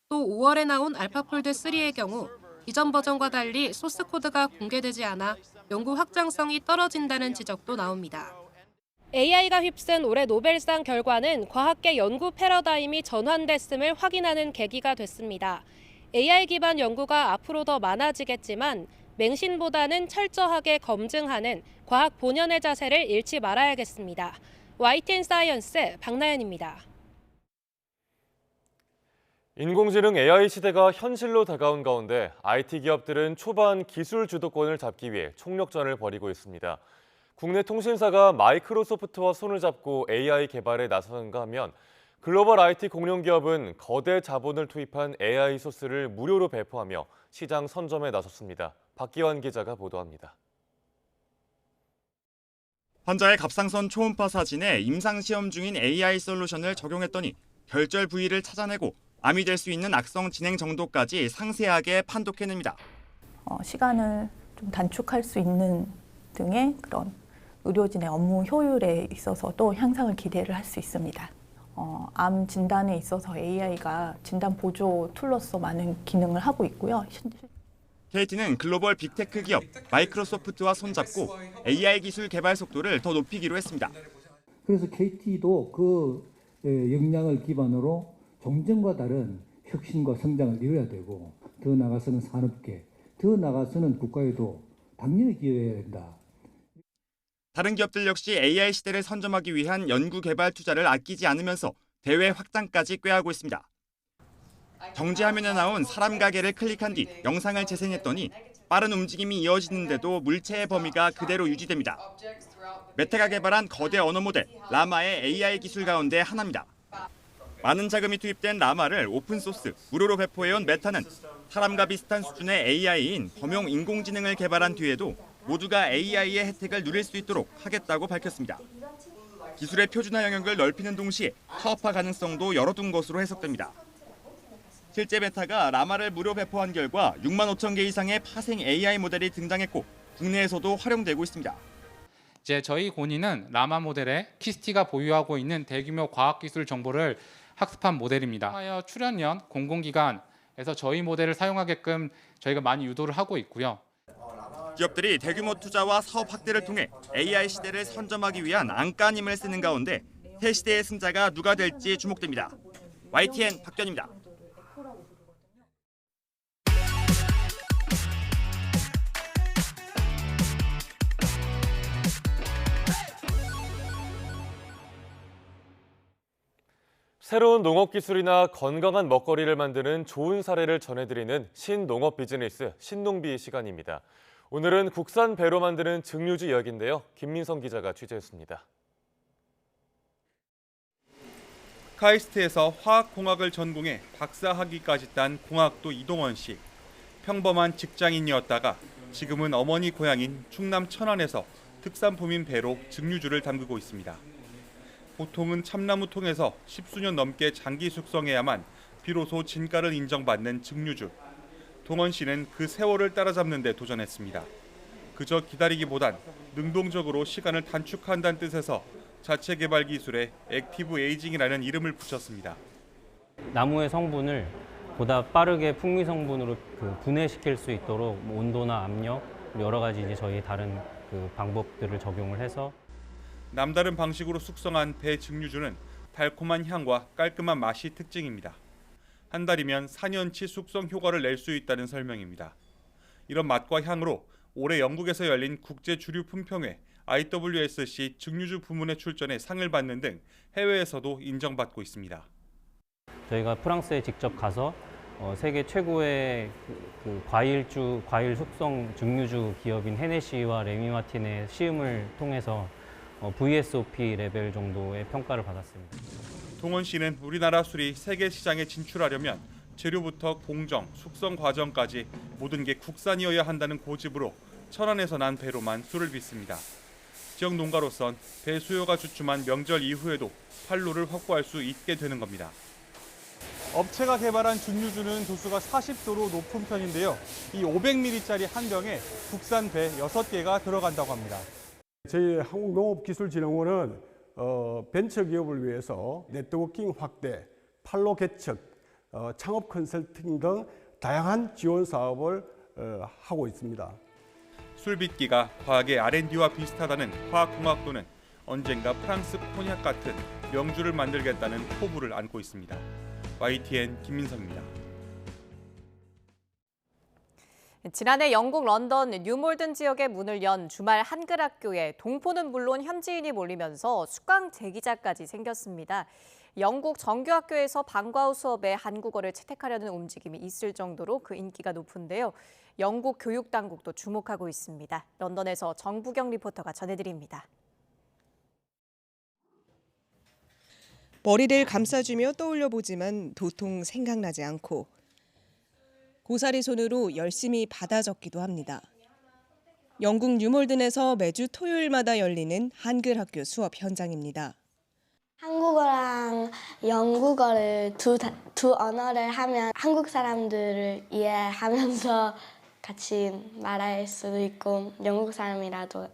또 5월에 나온 알파폴드 3의 경우 이전 버전과 달리 소스 코드가 공개되지 않아 연구 확장성이 떨어진다는 지적도 나옵니다. AI가 휩쓴 올해 노벨상 결과는 과학계 연구 패러다임이 전환됐음을 확인하는 계기가 됐습니다. AI 기반 연구가 앞으로 더 많아지겠지만 맹신보다는 철저하게 검증하는 과학 본연의 자세를 잃지 말아야겠습니다. YTN 사이언스 박나연입니다.
인공지능 AI 시대가 현실로 다가온 가운데 IT 기업들은 초반 기술 주도권을 잡기 위해 총력전을 벌이고 있습니다. 국내 통신사가 마이크로소프트와 손을 잡고 AI 개발에 나서는가 하면 글로벌 IT 공룡 기업은 거대 자본을 투입한 AI 소스를 무료로 배포하며 시장 선점에 나섰습니다. 박기환 기자가 보도합니다.
환자의 갑상선 초음파 사진에 임상시험 중인 AI 솔루션을 적용했더니 결절 부위를 찾아내고 암이 될 수 있는 악성 진행 정도까지 상세하게 판독해냅니다.
시간을 좀 단축할 수 있는 등의 그런 의료진의 업무 효율에 있어서도 향상을 기대를 할 수 있습니다. 암 진단에 있어서 AI가 진단 보조 툴로서 많은 기능을 하고 있고요.
KT는 글로벌 빅테크 기업 마이크로소프트와 손잡고 AI 기술 개발 속도를 더 높이기로 했습니다.
그래서 KT도 그 역량을 기반으로 종전과 다른 혁신과 성장을 이뤄야 되고 더 나아가서는 산업계, 더 나아가서는 국가에도 당연히 기여해야 된다.
다른 기업들 역시 AI 시대를 선점하기 위한 연구 개발 투자를 아끼지 않으면서 대외 확장까지 꾀하고 있습니다. 경제 화면에 나온 사람 가게를 클릭한 뒤 영상을 재생했더니 빠른 움직임이 이어지는데도 물체의 범위가 그대로 유지됩니다. 메타가 개발한 거대 언어 모델 라마의 AI 기술 가운데 하나입니다. 많은 자금이 투입된 라마를 오픈소스, 무료로 배포해온 메타는 사람과 비슷한 수준의 AI인 범용 인공지능을 개발한 뒤에도 모두가 AI의 혜택을 누릴 수 있도록 하겠다고 밝혔습니다. 기술의 표준화 영역을 넓히는 동시에 사업화 가능성도 열어둔 것으로 해석됩니다. 실제 메타가 라마를 무료 배포한 결과 6만 5천 개 이상의 파생 AI 모델이 등장했고 국내에서도 활용되고 있습니다.
이제 저희 고니는 라마 모델에 키스티가 보유하고 있는 대규모 과학기술 정보를 학습한 모델입니다. 하여 출연연 공공기관에서 저희 모델을 사용하게끔 저희가 많이 유도를 하고 있고요.
기업들이 대규모 투자와 사업 확대를 통해 AI 시대를 선점하기 위한 안간힘을 쓰는 가운데 새 시대의 승자가 누가 될지 주목됩니다. YTN 박견입니다.
새로운 농업 기술이나 건강한 먹거리를 만드는 좋은 사례를 전해드리는 신농업 비즈니스 신농비 시간입니다. 오늘은 국산 배로 만드는 증류주 이야기인데요. 김민성 기자가 취재했습니다.
카이스트에서 화학공학을 전공해 박사학위까지 딴 공학도 이동원 씨. 평범한 직장인이었다가 지금은 어머니 고향인 충남 천안에서 특산품인 배로 증류주를 담그고 있습니다. 보통은 참나무 통에서 10수년 넘게 장기 숙성해야만 비로소 진가를 인정받는 증류주. 동원 씨는 그 세월을 따라잡는 데 도전했습니다. 그저 기다리기보단 능동적으로 시간을 단축한다는 뜻에서 자체 개발 기술에 액티브 에이징이라는 이름을 붙였습니다.
나무의 성분을 보다 빠르게 풍미 성분으로 분해시킬 수 있도록 온도나 압력, 여러 가지 이제 저희 다른 방법들을 적용을 해서
남다른 방식으로 숙성한 배 증류주는 달콤한 향과 깔끔한 맛이 특징입니다. 한 달이면 4년치 숙성 효과를 낼 수 있다는 설명입니다. 이런 맛과 향으로 올해 영국에서 열린 국제 주류 품평회 IWSC 증류주 부문에 출전해 상을 받는 등 해외에서도 인정받고 있습니다.
저희가 프랑스에 직접 가서 세계 최고의 과일 숙성 증류주 기업인 헤네시와 레미 마틴의 시음을 통해서 VSOP 레벨 정도의 평가를 받았습니다.
동원 씨는 우리나라 술이 세계 시장에 진출하려면 재료부터 공정, 숙성 과정까지 모든 게 국산이어야 한다는 고집으로 천안에서 난 배로만 술을 빚습니다. 지역 농가로선 배 수요가 주춤한 명절 이후에도 판로를 확보할 수 있게 되는 겁니다. 업체가 개발한 증류주는 도수가 40도로 높은 편인데요. 이 500ml짜리 한 병에 국산 배 6개가 들어간다고 합니다.
저희 한국농업기술진흥원은 벤처기업을 위해서 네트워킹 확대, 판로 개척, 창업 컨설팅 등 다양한 지원 사업을 하고 있습니다.
술빚기가 과학의 R&D와 비슷하다는 화학공학도는 언젠가 프랑스 코냑 같은 명주를 만들겠다는 포부를 안고 있습니다. YTN 김민성입니다.
지난해 영국 런던 뉴몰든 지역에 문을 연 주말 한글 학교에 동포는 물론 현지인이 몰리면서 수강 재기자까지 생겼습니다. 영국 정규학교에서 방과후 수업에 한국어를 채택하려는 움직임이 있을 정도로 그 인기가 높은데요. 영국 교육당국도 주목하고 있습니다. 런던에서 정부경 리포터가 전해드립니다.
머리를 감싸주며 떠올려보지만 도통 생각나지 않고 고사리 손으로 열심히 받아 적기도 합니다. 영국 뉴몰든에서 매주 토요일마다 열리는 한글 학교 수업 현장입니다.
한국어랑 영국어를 두 언어를 하면 한국 사람들을 이해하면서 같이 말할 수도 있고 영국 사람이랑도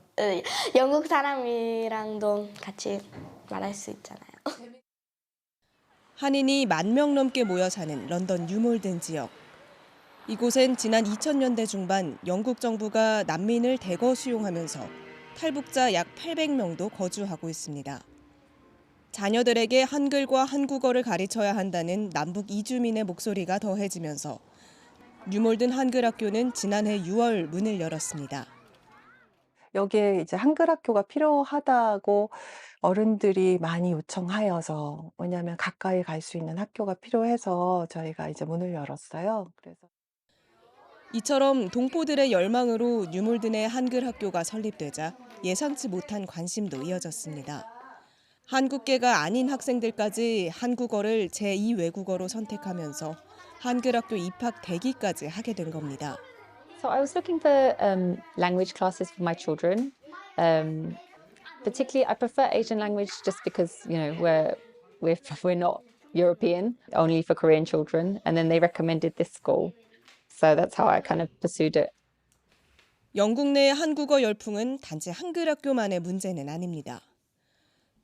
같이 말할 수 있잖아요.
한인이 10,000명 넘게 모여 사는 런던 뉴몰든 지역. 이곳엔 지난 2000년대 중반 영국 정부가 난민을 대거 수용하면서 탈북자 약 800명도 거주하고 있습니다. 자녀들에게 한글과 한국어를 가르쳐야 한다는 남북 이주민의 목소리가 더해지면서 뉴몰든 한글 학교는 지난해 6월 문을 열었습니다.
여기에 이제 한글 학교가 필요하다고 어른들이 많이 요청하여서 왜냐하면 가까이 갈 수 있는 학교가 필요해서 저희가 이제 문을 열었어요. 그래서
이처럼 동포들의 열망으로 뉴몰든의 한글 학교가 설립되자 예상치 못한 관심도 이어졌습니다. 한국계가 아닌 학생들까지 한국어를 제2 외국어로 선택하면서 한글 학교 입학 대기까지 하게 된 겁니다.
So I was looking for language classes for my children. Particularly, I prefer Asian language just because we're not European, only for Korean children. And then they recommended this school, so that's how I kind of pursued it.
영국 내 한국어 열풍은 단지 한글 학교만의 문제는 아닙니다.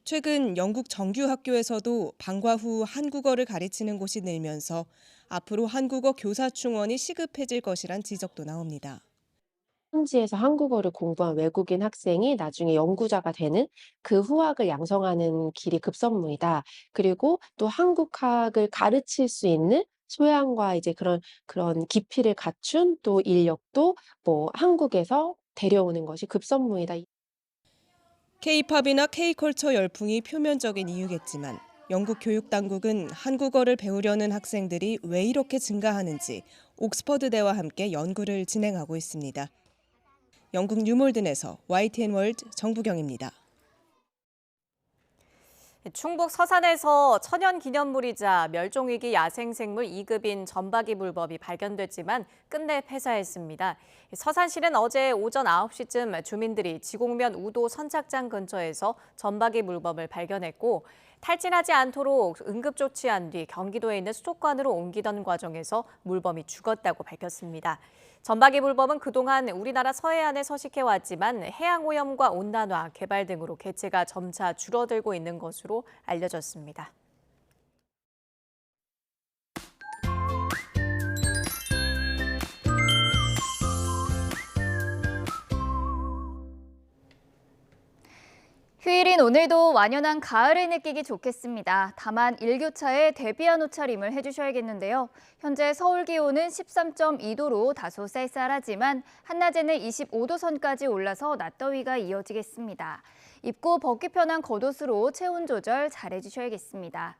최근 영국 정규 학교에서도 방과 후 한국어를 가르치는 곳이 늘면서 앞으로 한국어 교사충원이 시급해질 것이란 지적도 나옵니다.
현지에서 한국어를 공부한 외국인 학생이 나중에 연구자가 되는 그 후학을 양성하는 길이 급선무이다. 그리고 또 한국학을 가르칠 수 있는 소양과 이제 그런 깊이를 갖춘 또 인력도 한국에서 데려오는 것이 급선무이다.
K-팝이나 K-컬처 열풍이 표면적인 이유겠지만 영국 교육당국은 한국어를 배우려는 학생들이 왜 이렇게 증가하는지 옥스퍼드대와 함께 연구를 진행하고 있습니다. 영국 뉴몰든에서 YTN 월드 정부경입니다.
충북 서산에서 천연기념물이자 멸종위기 야생생물 2급인 점박이 물범이 발견됐지만 끝내 폐사했습니다. 서산시는 어제 오전 9시쯤 주민들이 지곡면 우도 선착장 근처에서 점박이 물범을 발견했고 탈진하지 않도록 응급조치한 뒤 경기도에 있는 수족관으로 옮기던 과정에서 물범이 죽었다고 밝혔습니다. 점박이 물범은 그동안 우리나라 서해안에 서식해왔지만 해양오염과 온난화, 개발 등으로 개체가 점차 줄어들고 있는 것으로 알려졌습니다.
휴일인 오늘도 완연한 가을을 느끼기 좋겠습니다. 다만 일교차에 대비한 옷차림을 해주셔야겠는데요. 현재 서울 기온은 13.2도로 다소 쌀쌀하지만 한낮에는 25도 선까지 올라서 낮더위가 이어지겠습니다. 입고 벗기 편한 겉옷으로 체온 조절 잘 해주셔야겠습니다.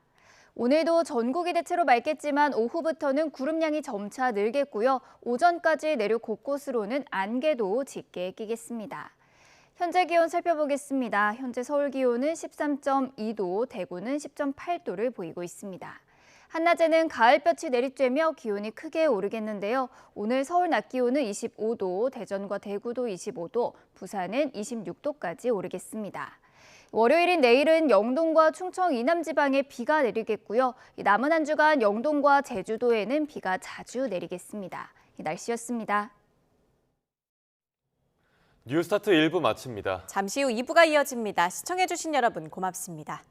오늘도 전국이 대체로 맑겠지만 오후부터는 구름량이 점차 늘겠고요. 오전까지 내륙 곳곳으로는 안개도 짙게 끼겠습니다. 현재 기온 살펴보겠습니다. 현재 서울 기온은 13.2도, 대구는 10.8도를 보이고 있습니다. 한낮에는 가을볕이 내리쬐며 기온이 크게 오르겠는데요. 오늘 서울 낮 기온은 25도, 대전과 대구도 25도, 부산은 26도까지 오르겠습니다. 월요일인 내일은 영동과 충청 이남 지방에 비가 내리겠고요. 남은 한 주간 영동과 제주도에는 비가 자주 내리겠습니다. 날씨였습니다.
뉴스타트 1부 마칩니다.
잠시 후 2부가 이어집니다. 시청해주신 여러분 고맙습니다.